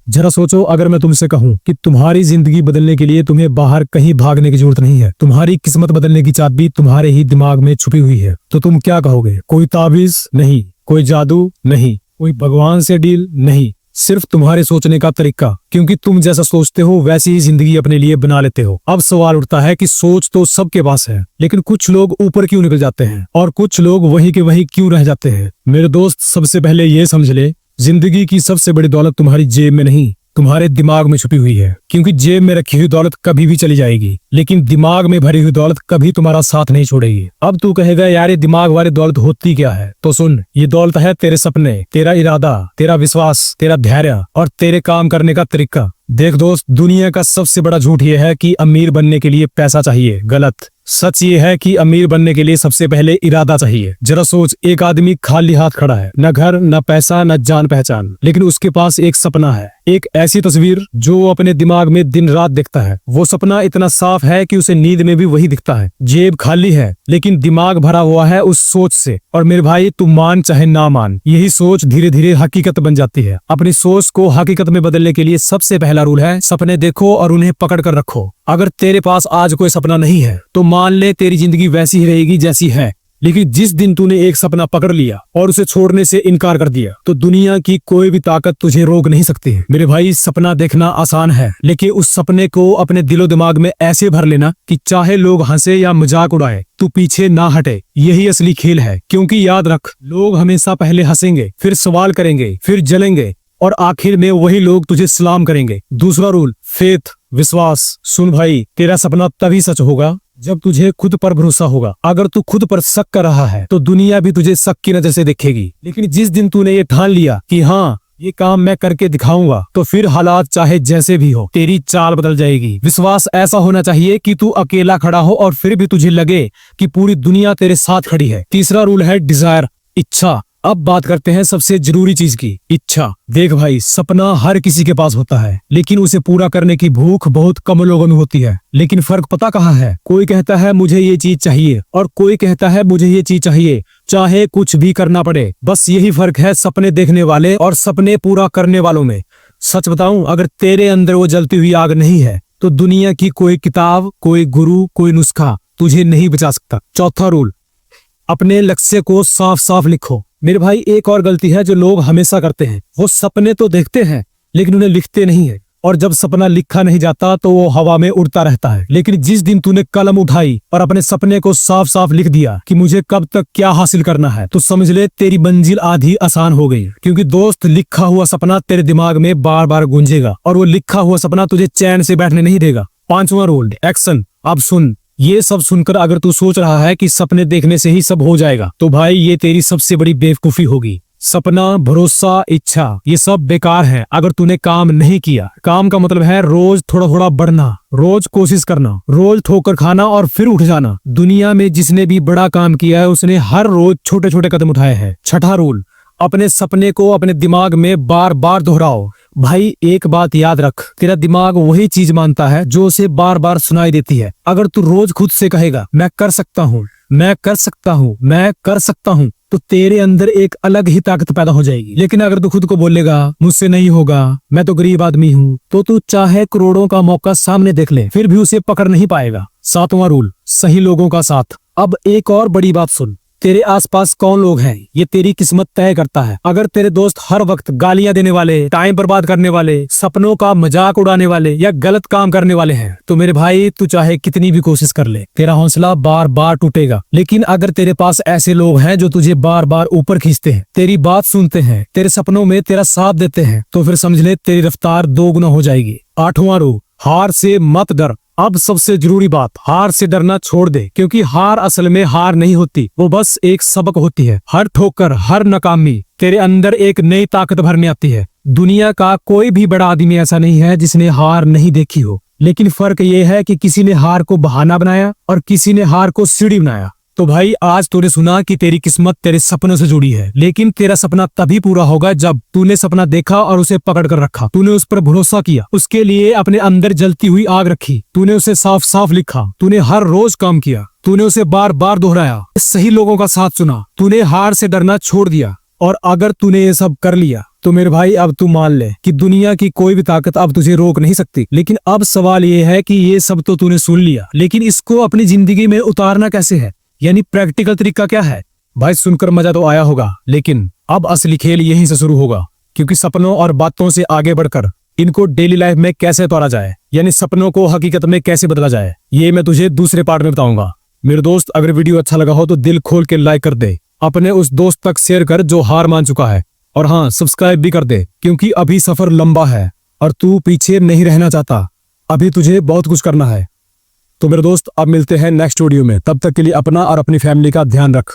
जरा सोचो, अगर मैं तुमसे कहूं कि तुम्हारी जिंदगी बदलने के लिए तुम्हें बाहर कहीं भागने की जरूरत नहीं है, तुम्हारी किस्मत बदलने की चाबी तुम्हारे ही दिमाग में छुपी हुई है, तो तुम क्या कहोगे? कोई ताबीज नहीं, कोई जादू नहीं, कोई भगवान से डील नहीं, सिर्फ तुम्हारे सोचने का तरीका। क्योंकि तुम जैसा सोचते हो वैसी ही जिंदगी अपने लिए बना लेते हो। अब सवाल उठता है कि सोच तो सबके पास है, लेकिन कुछ लोग ऊपर क्यों निकल जाते हैं और कुछ लोग वही के वही क्यों रह जाते हैं? मेरे दोस्त, सबसे पहले ये समझ ले, जिंदगी की सबसे बड़ी दौलत तुम्हारी जेब में नहीं, तुम्हारे दिमाग में छुपी हुई है। क्योंकि जेब में रखी हुई दौलत कभी भी चली जाएगी, लेकिन दिमाग में भरी हुई दौलत कभी तुम्हारा साथ नहीं छोड़ेगी। अब तू कहेगा, यार ये दिमाग वाली दौलत होती क्या है? तो सुन, ये दौलत है तेरे सपने, तेरा इरादा, तेरा विश्वास, तेरा धैर्य और तेरे काम करने का तरीका। देख दोस्त, दुनिया का सबसे बड़ा झूठ ये है कि अमीर बनने के लिए पैसा चाहिए। गलत। सच ये है कि अमीर बनने के लिए सबसे पहले इरादा चाहिए। जरा सोच, एक आदमी खाली हाथ खड़ा है, न घर, न पैसा, न जान पहचान, लेकिन उसके पास एक सपना है, एक ऐसी तस्वीर जो अपने दिमाग में दिन रात दिखता है। वो सपना इतना साफ है कि उसे नींद में भी वही दिखता है। जेब खाली है, लेकिन दिमाग भरा हुआ है उस सोच से। और मेरे भाई, तू मान चाहे ना मान, यही सोच धीरे धीरे हकीकत बन जाती है। अपनी सोच को हकीकत में बदलने के लिए सबसे पहला रूल है, सपने देखो और उन्हें पकड़ कर रखो। अगर तेरे पास आज कोई सपना नहीं है तो मान ले तेरी जिंदगी वैसी ही रहेगी जैसी है, लेकिन जिस दिन तूने एक सपना पकड़ लिया और उसे छोड़ने से इनकार कर दिया, तो दुनिया की कोई भी ताकत तुझे रोक नहीं सकती। मेरे भाई, सपना देखना आसान है, लेकिन उस सपने को अपने दिलो दिमाग में ऐसे भर लेना कि चाहे लोग हंसे या मजाक उड़ाए, तू पीछे ना हटे। यही असली खेल है। क्योंकि याद रख, लोग हमेशा पहले हंसेंगे, फिर सवाल करेंगे, फिर जलेंगे और आखिर में वही लोग तुझे सलाम करेंगे। दूसरा रूल, फेथ, विश्वास। सुन भाई, तेरा सपना तभी सच होगा जब तुझे खुद पर भरोसा होगा। अगर तू खुद पर शक कर रहा है तो दुनिया भी तुझे शक की नजर से देखेगी, लेकिन जिस दिन तूने ये ठान लिया कि हाँ, ये काम मैं करके दिखाऊंगा, तो फिर हालात चाहे जैसे भी हो, तेरी चाल बदल जाएगी। विश्वास ऐसा होना चाहिए कि तू अकेला खड़ा हो और फिर भी तुझे लगे कि पूरी दुनिया तेरे साथ खड़ी है। तीसरा रूल है डिजायर, इच्छा। अब बात करते हैं सबसे जरूरी चीज की, इच्छा। देख भाई, सपना हर किसी के पास होता है, लेकिन उसे पूरा करने की भूख बहुत कम लोगों में होती है। लेकिन फर्क पता कहाँ है? कोई कहता है मुझे ये चीज चाहिए और कोई कहता है मुझे ये चीज चाहिए, चाहे कुछ भी करना पड़े। बस यही फर्क है सपने देखने वाले और सपने पूरा करने वालों में। सच बताऊं, अगर तेरे अंदर वो जलती हुई आग नहीं है तो दुनिया की कोई किताब, कोई गुरु, कोई नुस्खा तुझे नहीं बचा सकता। चौथा रूल, अपने लक्ष्य को साफ साफ लिखो। मेरे भाई, एक और गलती है जो लोग हमेशा करते हैं, वो सपने तो देखते हैं लेकिन उन्हें लिखते नहीं है। और जब सपना लिखा नहीं जाता तो वो हवा में उड़ता रहता है। लेकिन जिस दिन तूने कलम उठाई और अपने सपने को साफ साफ लिख दिया कि मुझे कब तक क्या हासिल करना है, तो समझ ले तेरी मंजिल आधी आसान हो गई। क्योंकि दोस्त, लिखा हुआ सपना तेरे दिमाग में बार बार गूंजेगा और वो लिखा हुआ सपना तुझे चैन से बैठने नहीं देगा। पांचवा रूल, एक्शन। अब सुन, ये सब सुनकर अगर तू सोच रहा है कि सपने देखने से ही सब हो जाएगा, तो भाई ये तेरी सबसे बड़ी बेवकूफी होगी। सपना, भरोसा, इच्छा, ये सब बेकार है अगर तूने काम नहीं किया। काम का मतलब है रोज थोड़ा थोड़ा बढ़ना, रोज कोशिश करना, रोज ठोकर खाना और फिर उठ जाना। दुनिया में जिसने भी बड़ा काम किया है उसने हर रोज छोटे छोटे कदम उठाए हैं। छठा रूल, अपने सपने को अपने दिमाग में बार बार दोहराओ। भाई, एक बात याद रख, तेरा दिमाग वही चीज मानता है जो उसे बार बार सुनाई देती है। अगर तू रोज खुद से कहेगा मैं कर सकता हूँ, मैं कर सकता हूँ, मैं कर सकता हूँ, तो तेरे अंदर एक अलग ही ताकत पैदा हो जाएगी। लेकिन अगर तू खुद को बोलेगा मुझसे नहीं होगा, मैं तो गरीब आदमी हूँ, तो तू चाहे करोड़ों का मौका सामने देख ले, फिर भी उसे पकड़ नहीं पाएगा। सातवां रूल, सही लोगों का साथ। अब एक और बड़ी बात सुन, तेरे आसपास कौन लोग हैं ये तेरी किस्मत तय करता है। अगर तेरे दोस्त हर वक्त गालियां देने वाले, टाइम बर्बाद करने वाले, सपनों का मजाक उड़ाने वाले या गलत काम करने वाले हैं, तो मेरे भाई तू चाहे कितनी भी कोशिश कर ले, तेरा हौसला बार बार टूटेगा। लेकिन अगर तेरे पास ऐसे लोग हैं जो तुझे बार बार ऊपर खींचते हैं, तेरी बात सुनते हैं, तेरे सपनों में तेरा साथ देते हैं, तो फिर समझ ले तेरी रफ्तार 2 गुना हो जाएगी। आठवां रूल, हार से मत डर। अब सबसे जरूरी बात, हार से डरना छोड़ दे। क्योंकि हार असल में हार नहीं होती, वो बस एक सबक होती है। हर ठोकर, हर नाकामी तेरे अंदर एक नई ताकत भरने आती है। दुनिया का कोई भी बड़ा आदमी ऐसा नहीं है जिसने हार नहीं देखी हो, लेकिन फर्क ये है कि किसी ने हार को बहाना बनाया और किसी ने हार को सीढ़ी बनाया। तो भाई, आज तूने सुना कि तेरी किस्मत तेरे सपनों से जुड़ी है, लेकिन तेरा सपना तभी पूरा होगा जब तूने सपना देखा और उसे पकड़ कर रखा। तूने उस पर भरोसा किया, उसके लिए अपने अंदर जलती हुई आग रखी, तूने उसे साफ साफ लिखा, तूने हर रोज काम किया, तूने उसे बार बार दोहराया, सही लोगों का साथ चुना, तूने हार से डरना छोड़ दिया और अगर तूने ये सब कर लिया तो मेरे भाई अब तू मान ले कि दुनिया की कोई भी ताकत अब तुझे रोक नहीं सकती। लेकिन अब सवाल ये है कि ये सब तो तूने सुन लिया, लेकिन इसको अपनी जिंदगी में उतारना कैसे है, यानी प्रैक्टिकल तरीका क्या है। भाई सुनकर मजा तो आया होगा, लेकिन अब असली खेल यहीं से शुरू होगा, क्योंकि सपनों और बातों से आगे बढ़कर इनको डेली लाइफ में कैसे तोड़ा जाए, यानी सपनों को हकीकत में कैसे बदला जाए, ये मैं तुझे दूसरे पार्ट में बताऊंगा। मेरे दोस्त, अगर वीडियो अच्छा लगा हो तो दिल खोल के लाइक कर दे, अपने उस दोस्त तक शेयर कर जो हार मान चुका है, और हाँ, सब्सक्राइब भी कर दे, क्योंकि अभी सफर लंबा है और तू पीछे नहीं रहना चाहता। अभी तुझे बहुत कुछ करना है। तो मेरे दोस्त, अब मिलते हैं नेक्स्ट वीडियो में। तब तक के लिए अपना और अपनी फैमिली का ध्यान रख।